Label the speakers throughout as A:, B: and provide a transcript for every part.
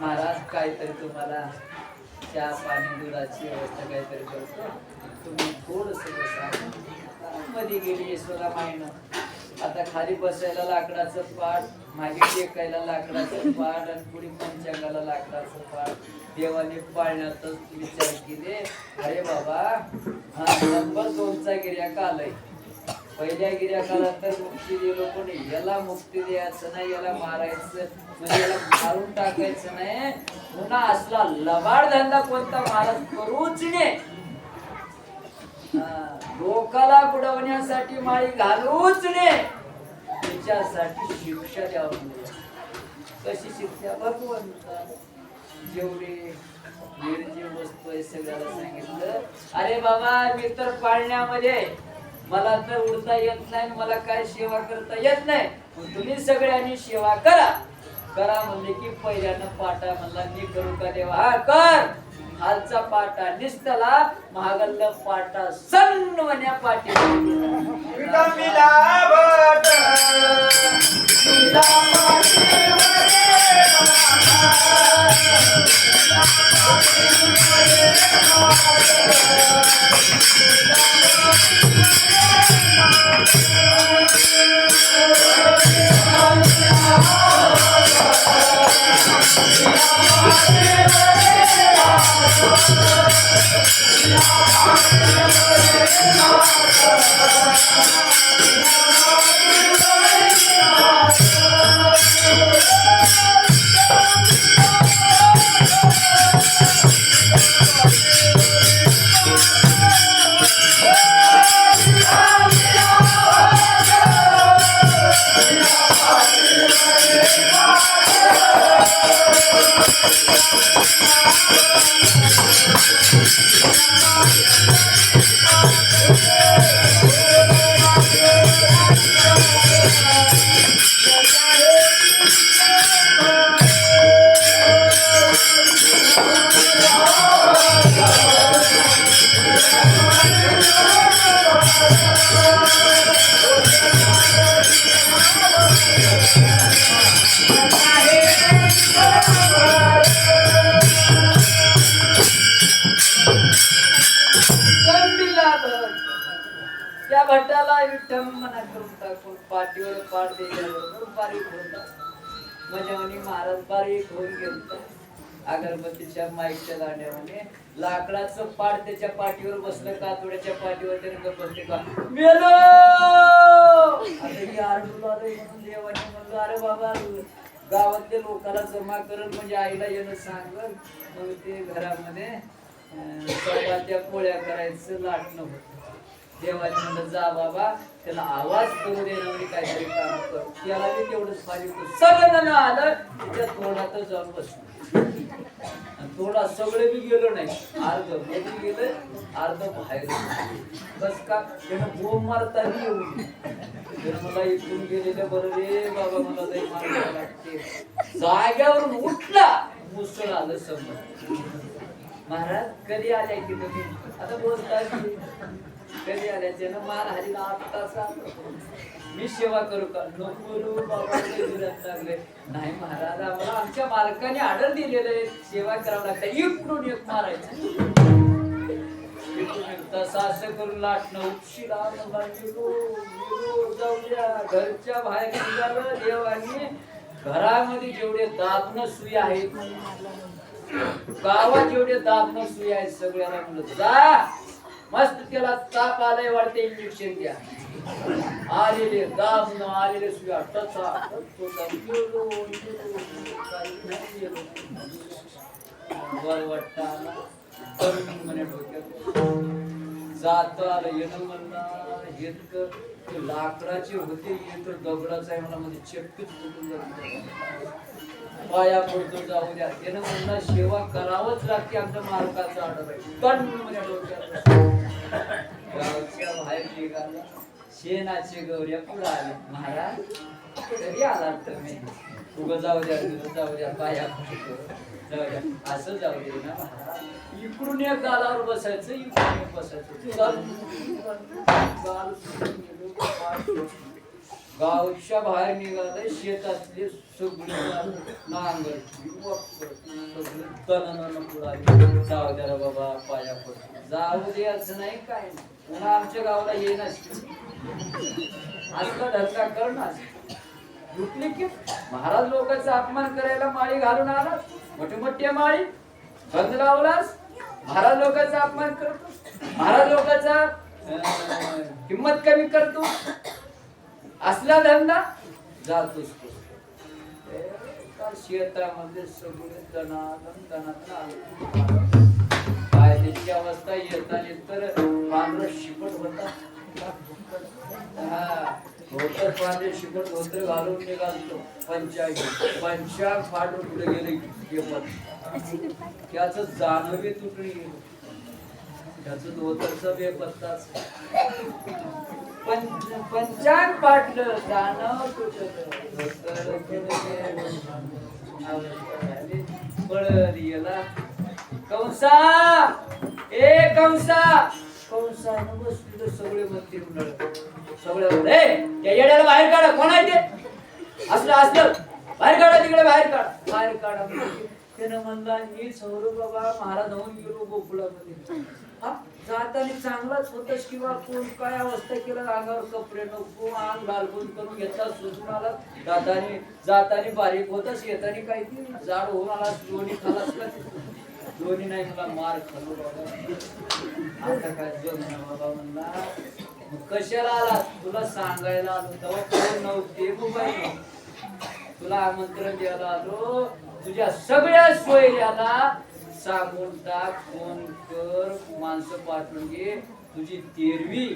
A: महाराज काहीतरी तुम्हाला चहा पाणी दुधाची व्यवस्था काहीतरी करतो, तुम्ही थोडस बसा. मध्ये गेली यशोदा माईनं. आता खाली बसायला लाकडाचं पाट, मागे टेकायला लाकडाचं पाट आणि पुढे पंचांगाला लाकडाचं पाट. देवाने पाळण्यातच विचार केले, अरे बाबा हा नंबर 2चा गिर्याक आलाय. पहिल्या गिर्याकाला तर मुक्ती दिलो, पण याला मुक्ती द्यायचं नाही, याला मारायचं म्हणजे याला मारून टाकायचं नाही. पुन्हा असला लबाड धंदा कोणता महाराज करूच नाही. लोकाला बुडवण्यासाठी माळी घालूच नये, तिच्यासाठी शिक्षा द्यावी. कशी शिक्षा? भगवंता जेवढे निर्जीव वस्तू आहे सगळ्याला सांगितलं, अरे बाबा मी तर पाळण्यामध्ये, मला तर उडता येत नाही, मला काय सेवा करता येत नाही, तुम्ही सगळ्यांनी सेवा करा. करा म्हणले की पहिल्यानं पाटा म्हणला, मी करू का देवा? हा कर. हालचा पाटा निस्तला, महागल्ल पाटा सन्वन्या पाटी. त्या भट्टाला विठ्ठलपणा करून टाकून पाठीवर पाठ दिल्याबरोबर बारीक होता. म्हणजे महाराज बारीक होऊन गेलता. अगरबत्तीच्या माईकच्या दांड्यामध्ये लाकडाचं पाठ त्याच्या पाठीवर बसलं, कातोड्याच्या पाठीवर त्याने बसले का मेलो. आता ही आरडूला म्हणून देवाने म्हणलं, अरे बाबा गावातल्या लोकांना जमा करत म्हणजे आईला येणं सांगल. मग ते घरामध्ये चपात्या पोळ्या करायचं लाटणं होतं. देवाने म्हणलं जा बाबा, त्याला आवाज करू दे ना, म्हणजे काहीतरी काम कर. त्याला बी तेवढंच पाहिजे. सगळं आलं तिच्या तोंडातच जाऊन बसलं. थोडा सगळे बी गेलो नाही, अर्ध मध्ये गेलं, अर्ध बाहेर. बस का त्यानं बोंब मारताही येऊन त्यानं मला इथून गेलेलं बरं रे बाबा, मला लई मारायला लागते. जाग्यावरून उठला, मुसळ आलं समोर. महाराज कधी आल्या की तुम्ही? आता बोलता कधी आल्या? त्यानं मार हरीला 8 तास मी सेवा करू का? नको बाबा लागले. नाही महाराज, आम्हाला आमच्या मालकाने ऑर्डर दिलेलं आहे, सेवा करावं लागतं. इकडून एक मारायचं, तसं असं करून लाटणं. उपशिला जाऊया. घरच्या बाहेर निघालं देवाने. घरामध्ये जेवढे दाबणं सुई आहेत, गावात जेवढे दाबणं सुई आहेत, सगळ्याला म्हणलं जा. मस्त त्याला ताप आलाय वाटते, इंजेक्शन द्या. आलेले दाबणं, आलेले सुया टचा म्हणे डोक्यात जात आलं. येणं म्हणलं येत लाकडाचे होते, येत दगडाचा आहे म्हणा, म्हणजे चेपटीच फुटून जात. पाया पडतो जाऊ द्या. त्यानं म्हणलं सेवा करावंच लागते, आमच्या मालकाचा ऑर्डर आहे. कण म्हणे डोक्यात. गावच्या बाहेर निघाला. शेणाचे गौऱ्या पुढे आले. महाराज कधी आला तुम्ही? उगं जाऊ द्या, जाऊ द्या, पाया पडतो जाऊ द्या, असं जाऊ दे ना महाराज. इकडून एक गालावर बसायचं, इकडून एक बसायचं. गावच्या बाहेर निघालं शेतातले सगळे नांगर जाऊ द्या रे बाबा पाया पडतो जाऊ दे असं नाही काय पुन्हा आमच्या गावाला येईनच असला धक्का करणार दुखली की महाराज लोकांचा अपमान करायला माळी घालून आला मोठे मोठ्या माळी बंद लावलास महाराज लोकांचा अपमान करतो महाराज लोकांचा किंमत कमी करतो असला धंदा जातोस शेतामध्ये सगळे दणादण काय त्याची अवस्था येताना तर पांढर शिपट होता धोतर पांढरे शिपट धोतर घालून निघालतो पंचा फाडून पुढे गेले त्याच जानवे तुटली त्याच धोतरचा बेपत्ताच पंचांग फाटलं जानव तुटलं पळला कंसा ए कंसा कंसानं बसलं सगळे मंदिर उन्हाळ सगळे त्या येड्याला बाहेर काढा कोण आहे ते असलं असलं बाहेर काढा तिकडे बाहेर काढा त्यानं म्हणला मी सौर बाबा महाराज होऊन गेलो गोकुळामध्ये जाताना चांगलाच होतस किंवा कोण काय अवस्था केलं अंगावर कपडे नको अंग घालून करून घेतला सुजून आला जाताना बारीक होतस येताना काही जाड होऊन आला दोन्ही खालास का दोन्ही नाही मला मार खाल्लो बाबा आता काय जमना बाबा म्हणला कशाला आला तुला सांगायला आलो तेव्हा कोण नव्हते मोबाईल तुला आमंत्रण द्यायला आलो तुझ्या सगळ्या सोयऱ्याला सांगून टाक फोन कर माणसं पाठवून घे तुझी 13वी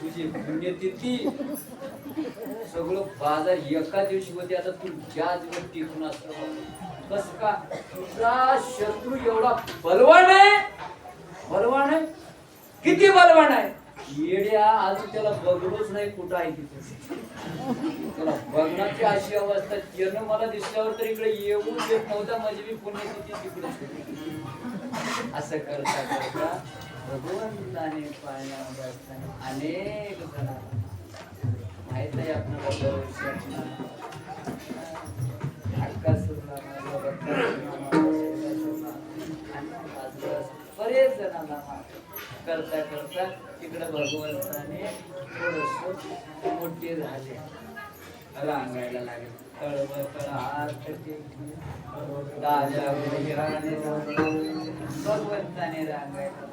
A: तुझी पुण्यतिथी सगळं बाजार एका दिवशी होते आता तू ज्या दिवस टिकून असतो कस का तुझा शत्रू एवढा बलवान आहे किती बलवान आहे येड्या अजून त्याला बघलोच नाही कुठं आहे तिथे त्याला बघण्याची अशी अवस्था त्यानं मला दिसल्यावर तर इकडे येऊन देत नव्हता म्हणजे मी पुण्यतिथी तिकडे असं करता करता भगवंताने पाळण्यामध्ये असताना अनेक जण माहित नाही आपल्याला बरेच जणांना करता करता तिकडे भगवंताने थोडस मोठे झाले रांगायला लागले तळवळ हात भगवंताने रांगायला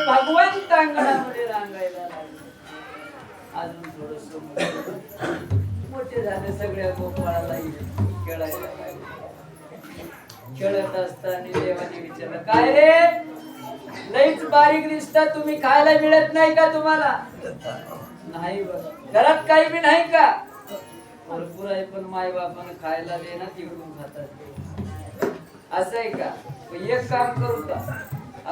A: भगवंतांगणामध्ये रांगायला अजून थोडस मोठे झाले सगळ्या गोपाळाला खेळायला खेळत असताना देवाने विचारलं काय रे लईच बारीक दिसता तुम्ही खायला मिळत नाही का तुम्हाला नाही घरात काही बी नाही का भरपूर आहे पण माय बापाने खायला दे ना तिकडून खातात असं आहे का? एक काम करू का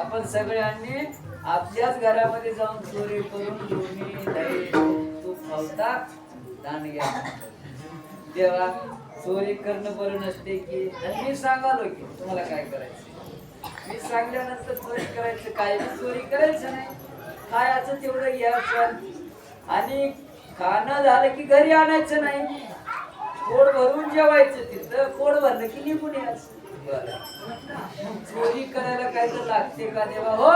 A: आपण सगळ्यांनी आपल्याच घरामध्ये जाऊन चोरी करून दोन्ही दही तूप खावता दान घ्या. तेव्हा चोरी करणं बरं नसते की? आणि मी सांगालो की तुम्हाला काय करायचं. मी सांगल्यानंतर चोरी करायचं काय? चोरी करायचं नाही. खायचं तेवढं घ्यायचं आणि खाणं झालं की घरी आणायचं नाही. पोट भरून जेवायचं. तिथं पोट भरलं की निघून यायचं. चोरी करायला काय तर लागते का देवा? हो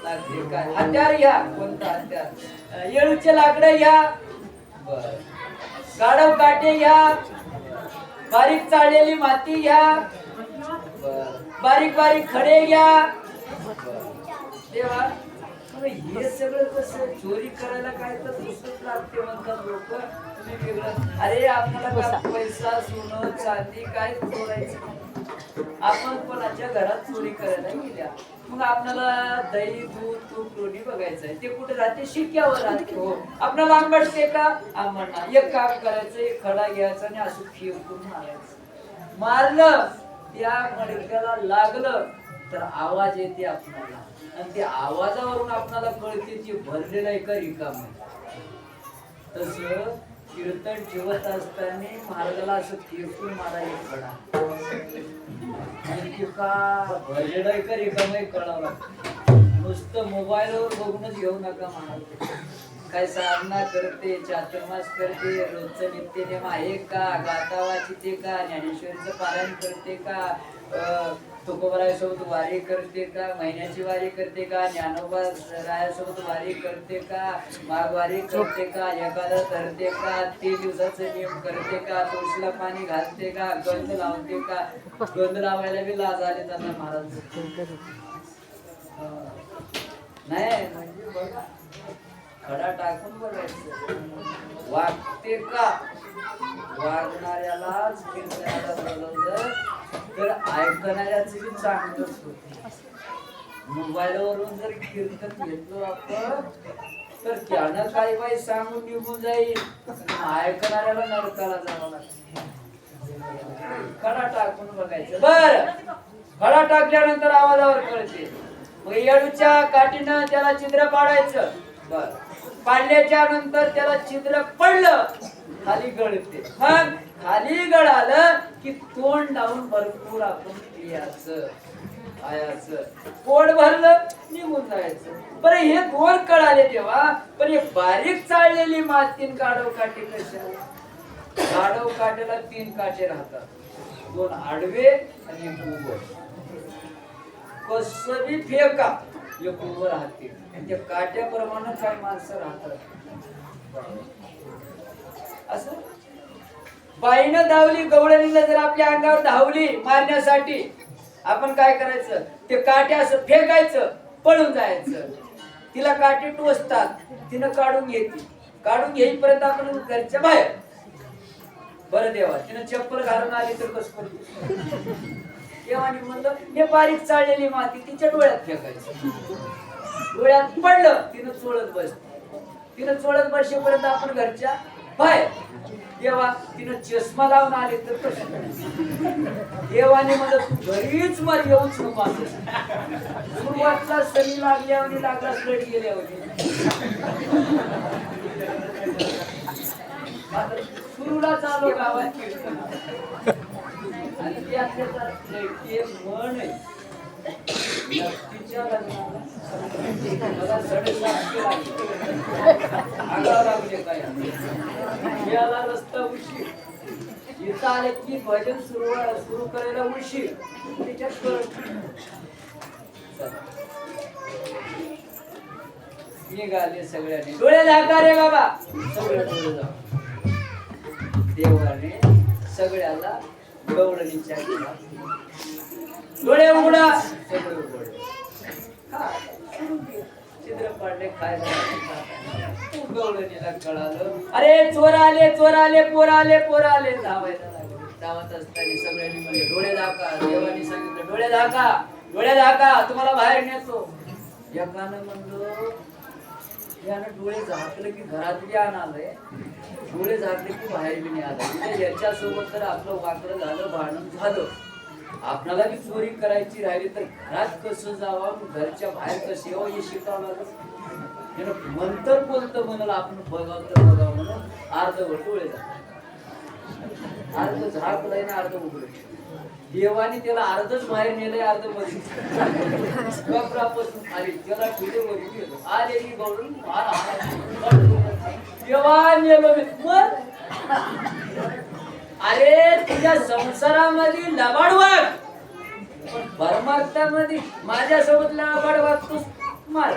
A: लागते. काय हत्यार घ्या. कोणतं हत्यार? येळूचे लाकडं घ्या. बर गाढव काटे घ्या. बारीक चाळलेली माती घ्या. बारीक बारीक खडे घ्या. देवा हे सगळं कसं? चोरी करायला काय तर दुसरं लागते म्हणतात लोक. तुम्ही वेगळं. अरे आपल्याला पैसा सोनं चांदी काय चोरायचं? आपण कोणाच्या घरात चोरी करायला गेल्या मग आपल्याला दही दूध तूप लोणी बघायचंय. ते कुठे राहते? शिक्यावर राहते. हो आपल्याला आंबटते का? आंबटणार. एक काम करायचं, एक खडा घ्यायचा आणि असं फेकून मारायचं. मारलं त्या मडक्याला लागलं तर आवाज येते आपल्याला आणि त्या आवाजावरून आपल्याला कळते की भरलेला आहे का रिकाम आहे. तसं कीर्तन ठेवत असताना महाराजाला असं फेकून मारायचं खडा का भरलेला आहे का रिकाम आहे कळावं. नुसतं मोबाईलवर बघूनच घेऊ नका महाराज. काय साधना करते, चातुर्मास करते, रोजचं नित्यनेम आहे का, गाथा वाचिते का, ज्ञानेश्वरीचं पारायण करते का, तुकोबरायासोबत वारी करते का, महिन्याची वारी करते का, ज्ञानोबा रायासोबत वारी करते का, माघवारी करते का, एकादश धरते का, 3 दिवसाचं नियम करते का, तुळशीला पाणी घालते का, गंध लावते का. गंध लावायला बी लाज आले त्यांना महाराज. नाही म्हणजे बघा खडा टाकून बघायचं वागते का. वागणाऱ्यालाच कीर्तनाला बोलवलं तर ऐकणाऱ्याच बी चांगलंच होत. मोबाईलवरून जर कीर्तन घेतलो आपण तर त्यानं काही बाई सांगून निघून जाईल. ऐकणाऱ्याला नरकाला जावं लागतं. खडा टाकून बघायचं. बर खडा टाकल्यानंतर आवाजावर कळते. मग येळूच्या काठीनं त्याला छिद्र पाडायचं. बर पाडल्याच्या नंतर त्याला छिद्र पडलं खाली गळते. मग खाली गळालं की तोंड लावून भरपूर आपण पियाचं खायचं. पोट भरलं निघून जायचं. बरं हे 2 कळाले तेव्हा. पण हे बारीक चाळलेली मातीन गाढव काठी कशा? गाढव काठीला 3 काटे राहतात. 2 आडवे आणि 1 उभं. कसं बी फेका एक उभं राहते. त्या काट्याप्रमाणे काय माणसं राहतात. असं बाईनं धावली गवळणीला जर आपल्या अंगावर धावली मारण्यासाठी आपण काय करायचं? ते काटे असं फेकायचं पळून जायचं. तिला काटे टोचतात. तिनं काढून घेते. काढून घेईपर्यंत आपण घरच्या बाहेर. बरं देवा तिनं चप्पल घालून आली तर कसं करते? देवानी म्हणलं हे बारीक चाळलेली माती तिच्या डोळ्यात फेकायचं. डोळ्यात पडलं तिनं चोळत बसते. तिनं चोळत बसेपर्यंत आपण घरच्या बाहेर. देवा तिनं चष्मा लावून आले तर कसं? देवाने म्हणलं तू घरीच मर येऊच नको. सुरुवातला सरी लागल्यावर लागला स्लड गेल्यावर सुरूला चालू गावात आणि ते आपल्याला म्हण आहे. नक्कीच्या लग्नाला मला 7.5 आगाव लागले काय. याला रस्ता उशीर. इथं आले की भजन सुरू करायला उशीर. त्याच्यात कळत निघाले सगळ्यांनी. डोळे झाका रे बाबा. सगळे डोळे झाका. देवाने सगळ्याला गवळणीच्या डोळे उघडा. सगळे उघडले. छिद्र पडले. काय गवळणीला कळालं अरे चोर आले चोर आले पोर आले पोर आले. धावायला लागले. धावत असताना सगळ्यांनी म्हणले डोळे झाका. देवानी सांगितलं डोळे झाका डोळे झाका तुम्हाला बाहेर नेतो. एकानं म्हणलं यानं डोळे झाकले की घरात बी आणालंय. डोळे झाकले की बाहेर बी नाही आलं. याच्या सोबत तर आपलं वाकडं झालं भांडण झालं. आपणाला बी चोरी करायची राहिली तर घरात कसं जावं, घरच्या बाहेर कसं यावं हे शिकावं लागत. मंतर बोलतं म्हणाल आपण बघावं तर बघावं म्हणून अर्ध डोळे जातात, अर्ध झाकलंय ना अर्ध उघडे. देवाने त्याला अर्धच बाहेर नेलंय, अर्ध मध्ये कपरापासून आली त्याला ठेवले वरी गेलो आले की गवळून देवा नेलो मग. अरे तुझ्या संसारामध्ये लबाड वाग, पण परमार्थामध्ये माझ्यासोबत लबाड वागतोस मार.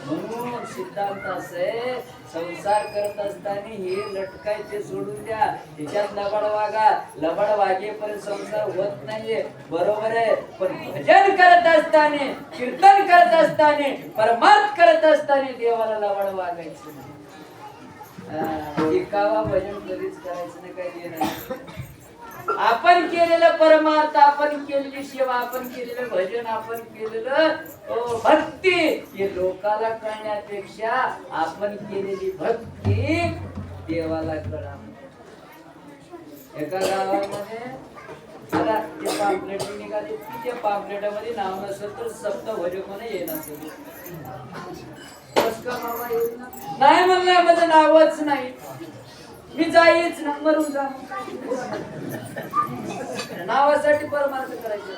A: म्हणून सिद्धांत असे, संसार करत असताना हे लटकायचे सोडून द्या, त्याच्यात लबाड वागा. लबाड वागेपर्यंत संसार होत नाहीये, बरोबर आहे. पण भजन करत असताना, कीर्तन करत असताना, परमार्थ करत असताना देवाला लबाड वागायचं नाही. एकावा भजन कधीच करायचं नाही, काही देणार. आपण केलेलं परमार्थ, आपण केलेली सेवा, आपण केलेलं भजन, आपण केलेलं भक्ती हे लोकाला कळण्यापेक्षा आपण केलेली भक्ती देवाला कळा. एका गावामध्ये आता ते पाम्पलेट निघाले, त्या पाम्पलेटामध्ये नाव नसेल तर सप्त भजक म्हणे ये नसेल. नाही म्हणलं माझं नावच नाही, मी जाईच ना, मरून जा. नावासाठी परमार्थ करायचं.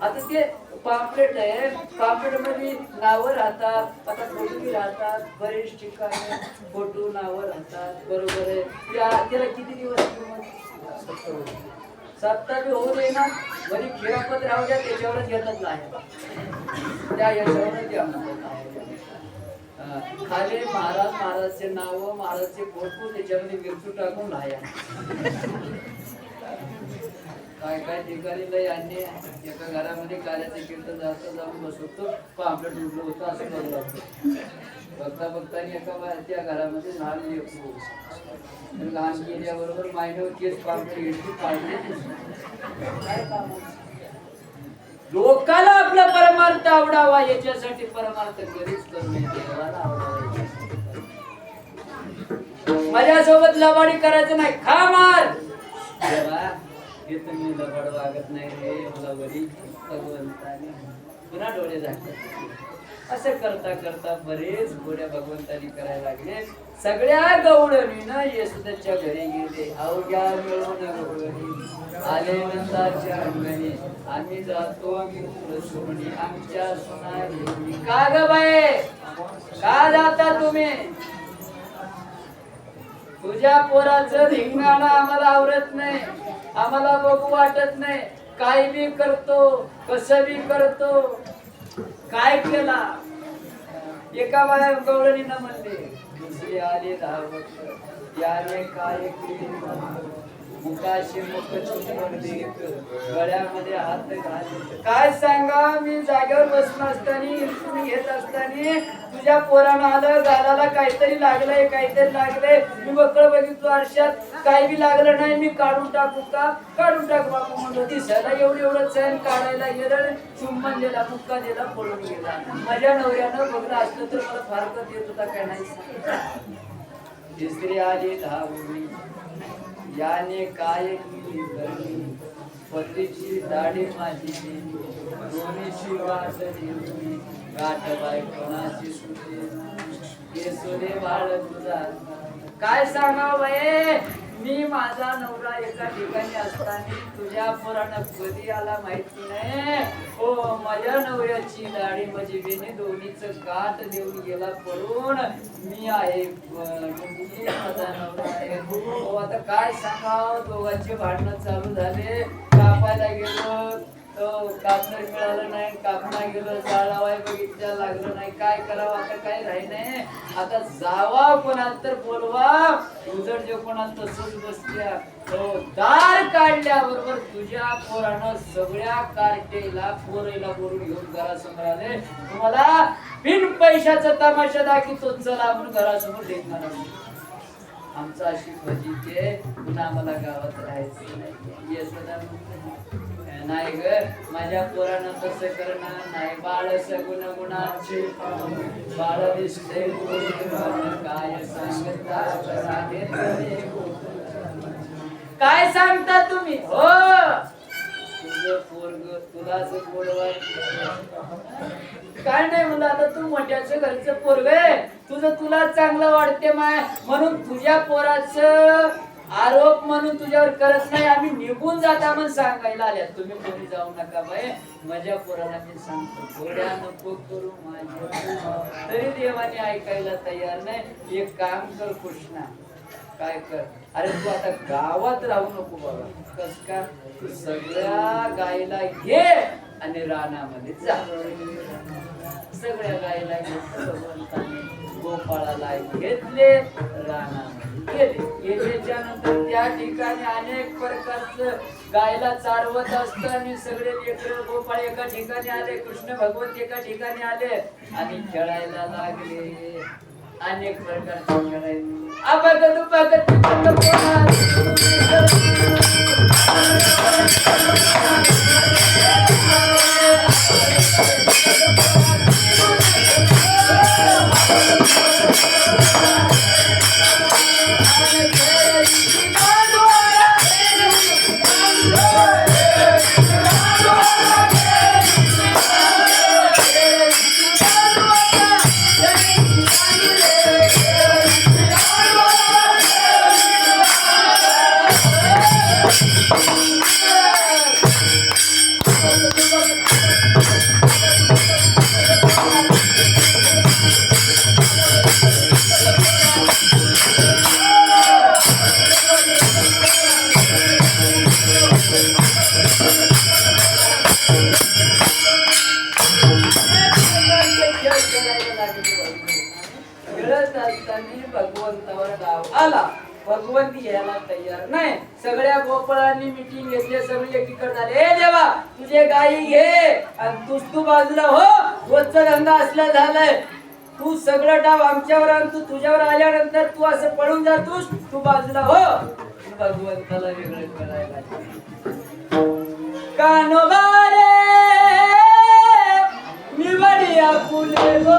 A: आता ते पाम्पलेट आहे, पाम्पलेट मध्ये नावं राहतात, आता फोटो राहतात, बरेच ठिकाणी फोटो नावं राहतात, बरोबर आहे. त्याला किती दिवस किंमत? 7 होऊ दे ना, वरी खेळापत राहू द्या, त्याच्यावरच घेतच आहे त्या याच्यावरच द्या. खाली महाराजचे नाव, महाराजचे फोटो, त्याच्यामध्ये मिरचू टाकून राहा. काय काय ठिकाणी लय अन्य. एका घरामध्ये कार्याचं कीर्तन जास्त जाऊन बसवतो, पाम्पलेट उडलं होतं असं बघू लागतो. बघता बघता एका त्या घरामध्ये लहान लेकरू, लहान गेल्याबरोबर मायनवर केस पाम्पलेट घेतली पाडले. काय काम? लोकाला आपला परमार्थ आवडावा याच्यासाठी परमार्थ कधीच करू नये, देवाला आवडावा. माझ्यासोबत लबाडी करायचं नाही, खा मार. देवा हे तुम्ही लबाड वागत नाही रे, मला वरी भगवंताने पुन्हा डोळे झाकतात. असं करता करता बरेच गोड्या भगवंतानी करायला लागले. सगळ्या गवळणीनं येशूदाच्या घरी गेले. अवघ्या मिळून गवळणी आले नंदाच्या अंगणी, आम्ही जातो मित्र सोडणी आमच्या सोनारी. का ग बाई, का जाता तुम्ही? तुझ्या पोराचं धिंगाणं आम्हाला आवडत नाही, आम्हाला बघू वाटत नाही. काय बी करतो, कसं बी करतो. काय केला? एका बाया गवळणीनं म्हणले, दुसरी आले धावत, याने काय केले? मुखाशी मुख गळ्यामध्ये हात घालले. काय सांगा, मी जागेवर बसून असताना, तुम्ही घेत असताना तुझ्या पोरानं आलं, गालाला काहीतरी लागलंय, काहीतरी लागलंय. मी बकळ बघितलो आरशात, काही बी लागलं नाही. मी काढून टाकू का? काढून टाक बापू म्हणलो. दिसायला एवढं चैन काढायला गेलं, चुंबन दिला, मुक्का दिला, पळून गेला. माझ्या नवऱ्यानं बघलं असलं तर मला फारकत येत होता काय नाही. तिसरी आली धावली, याने काय केली करणी? पतीची दाढी माझी केली, दोन्हीची वाट देऊनी, गाठ बाय कोणाची सुटे, केसुले बाळ तुझा. काय सांगाव बाई, मी माझा नवरा एका ठिकाणी असताना तुझ्या पोरानं कधी आला माहिती नाही. हो, माझ्या नवऱ्याची दाढी माझी बेने दोन्हीचं गाठ देऊन गेला पळून. मी आहे, माझा नवरा आहे. हो, आता काय सांगाव, दोघांचे भांडणं चालू झाले. कापायला गेलो, कापणार मिळालं नाही, कापणा गेलं, जाळावाय बघितल्या लागलं नाही. काय करावं आता, काय राही नाही. आता जावा कोणाला तर बोलवा, उजड जे कोणाला तसंच बसल्या. दार काढल्याबरोबर तुझ्या पोरानं सगळ्या कार्टेला पोरेला बोलून घेऊन घरासमोर आले. तुम्हाला बिन पैशाचा तमाशा दाखवतो, चला आपण घरासमोर देखणार. आमचं अशी फजिती आहे, पुन्हा आम्हाला गावात राहायचं नाही. येसोदा नाही ग, माझ्या पोरानं तसं करणार नाही. बाळ सगुण गुणाचे बाळ दिसते, काय सांगता काय सांगता तुम्ही? हो तुझं पोरग तुलाच गोड काय नाही म्हणलं. आता तू मोठ्याचं घरचं पोरग आहे, तुझं तुला चांगलं वाटते माय म्हणून तुझ्या पोराचं आरोप म्हणून तुझ्यावर करत नाही. आम्ही निघून जाता म्हणून सांगायला आल्या. तुम्ही कोणी जाऊ नका बाई, माझ्या पोराला मी सांगतो थोड्या नको करू माझ्या. तरी देवाने ऐकायला तयार नाही. एक काम कर कृष्णा, काय कर, अरे तू आता गावात राहू नको बाबा. कस का, तू सगळ्या गायला घे आणि रानामध्ये जा. सगळ्या गायला घेतलं भगवंताने, गोपाळाला घेतले, रानामध्ये गेले. गेल्याच्या नंतर त्या ठिकाणी अनेक प्रकारचं गायला चारवत असतं आणि सगळे लेकरं गोपाळ एका ठिकाणी आले, कृष्ण भगवंत एका ठिकाणी आले आणि खेळायला लागले. अनेक प्रकारचे खेळायला भगवंतावर गाव आला. भगवंत यायला तयार नाही. सगळ्या गोपाळांनी मिटिंग घेतली, सगळे एकीकडे झाले. ए देवा, तुझे गायी घे आणि तू बाजूला हो. रोजचा धंदा असला झालाय, तू सगळं डाव आमच्यावर आणि तू तुझ्यावर आल्यानंतर तू असं पळून जातोस, तू बाजूला हो. भगवंताला वेगळं करायला कानोबारे निवडिया फुले गो.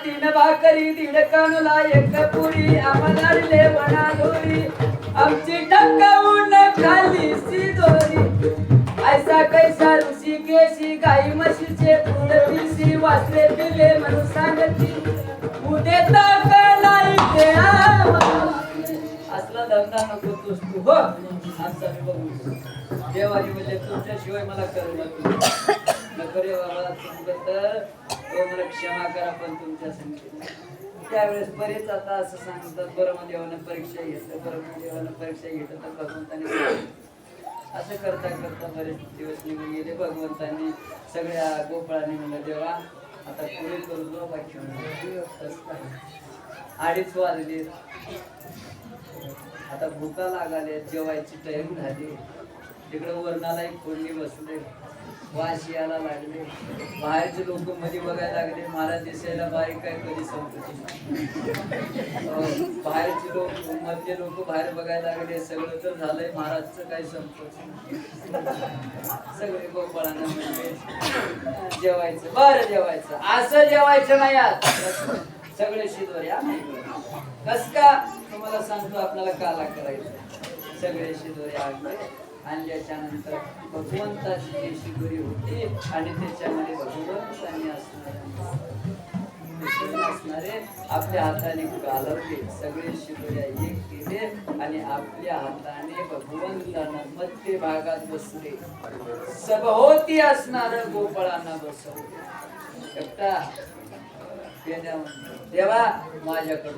A: तीन भाकरी दीड कानुला एक पुरी आम्हाला वणा दोरी आमची टक्कावून खाली सी दोरी ऐसा कैसा ऋषी केशी गाई म्हशीचे पूर्ण पिशी वासरे दिले म्हणून सांगती उदे ताकलाई ते असला धंदा नको तूच तू हो. आमचा मी बघू देवानी म्हणजे तुमच्याशिवाय मला करू नको रे बाबा. तुमचं मला क्षमा करा, पण तुमच्या संगीत त्यावेळेस बरेच आता असं सांगतात ब्रह्मदेवानं परीक्षा घेतलं, ब्रह्मदेवानं परीक्षा घेतलं तर भगवंताने असं करता करता बरेच दिवस निघून गेले. भगवंतांनी सगळ्या गोपाळांनी म्हणलं देवा आता पुढे करू दो बाकी 2:30 वाजले. आता भूका लागाले, जेवायची टाइम झाली. तिकडे वरणाला कोणी बसले, वास यायला लागले. बाहेरचे लोक मध्ये बघायला लागले, महाराज दिसायला बारीक काय कधी संपते. बाहेरचे लोक मधले लोक बाहेर बघायला लागले, सगळं तर झालंय, महाराजचं काय संपत. सगळे गोपाळांना म्हणजे जेवायचं, बरं जेवायचं, असं जेवायचं नाही. आज सगळे शिदोरी कस का तुम्हाला सांगतो आपल्याला काला करायचं सगळे शिदोरे आणले आणि त्याच्यानंतर भगवंताची जी शिदोरी होती आणि त्याच्यामध्ये भगवंतांनी असणारे आपल्या हाताने घालवले सगळे शिदोऱ्या एक केले आणि आपल्या हाताने भगवंतांना मध्य भागात बसले सभोवती असणार गोपाळांना बसवले एकटा देवा माझ्याकडे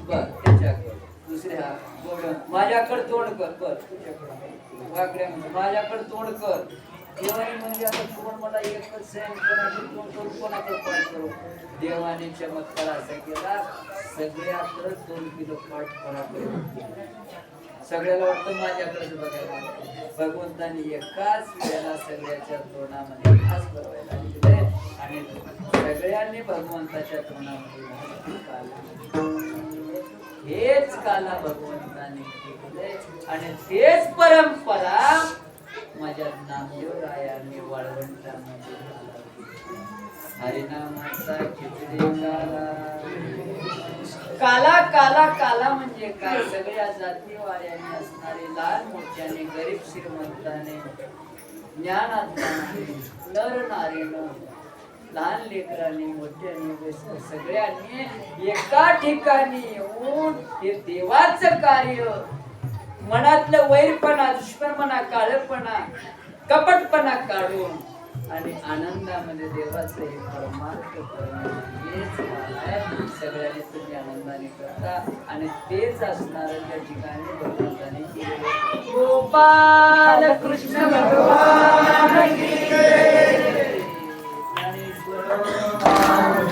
A: बर त्याच्याकडे दुसऱ्या गोड माझ्याकडे तोंड कर बर तुझ्याकडे वाकड्या माझ्याकडे तोंड कर देवाने म्हणजे आता तोंड मला एकच आहे कोणाकडे तोंड करू कोणाकडे पाठ करू देवाने चमत्कार असा केला सगळ्याकडे 2 किलो पाठ कोणाकडे सगळ्याला वाटतं माझ्याकडेच बघायला भगवंताने एकाच वेळेला सगळ्याच्या तोंडामध्ये खास बनवायला दिलंय आणि सगळ्यांनी भगवंताच्या तोंडामध्ये हेच काला भगवंताने केले आणि तेच परंपरा माझ्या नामदेवरायांनी वाळवंटामध्ये हरिनामाचा खिचडी काला काला काला म्हणजे काय सगळ्या जाती वाड्याने असणारे लहान मोठ्याने गरीब श्रीमंताने ज्ञानाने नर नारीनं लहान लेकरांनी मोठ्याने सगळ्यांनी एका ठिकाणी येऊन हे देवाचं कार्य मनातलं वैरपणा दुष्पणपणा काळपणा कपटपणा काढून आणि आनंदामध्ये देवाचं हे परमार्थ सगळ्यांनी तुम्ही आनंदाने करता आणि तेच असणार त्या ठिकाणी भगवंताने केले गोपाल कृष्ण भगवान की जय. ज्ञानेश्वर